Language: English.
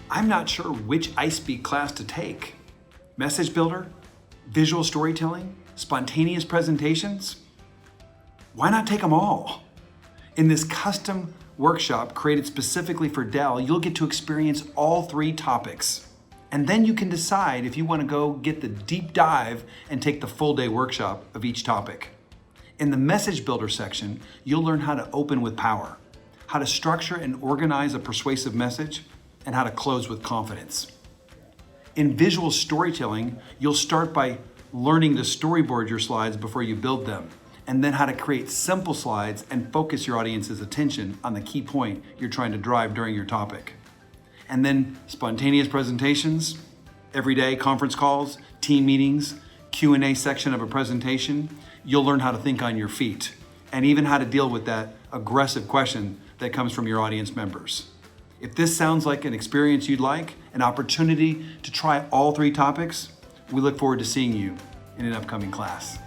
I'm not sure which iSpeak class to take. Message builder, visual storytelling, spontaneous presentations? Why not take them all? In this custom workshop created specifically for Dell, you'll get to experience all three topics. And then you can decide if you want to go get the deep dive and take the full day workshop of each topic. In the message builder section, you'll learn how to open with power, how to structure and organize a persuasive message, and how to close with confidence. In visual storytelling, you'll start by learning to storyboard your slides before you build them, and then how to create simple slides and focus your audience's attention on the key point you're trying to drive during your topic. And then spontaneous presentations, everyday conference calls, team meetings, Q&A section of a presentation. You'll learn how to think on your feet and even how to deal with that aggressive question that comes from your audience members. If this sounds like an experience you'd like, an opportunity to try all three topics, we look forward to seeing you in an upcoming class.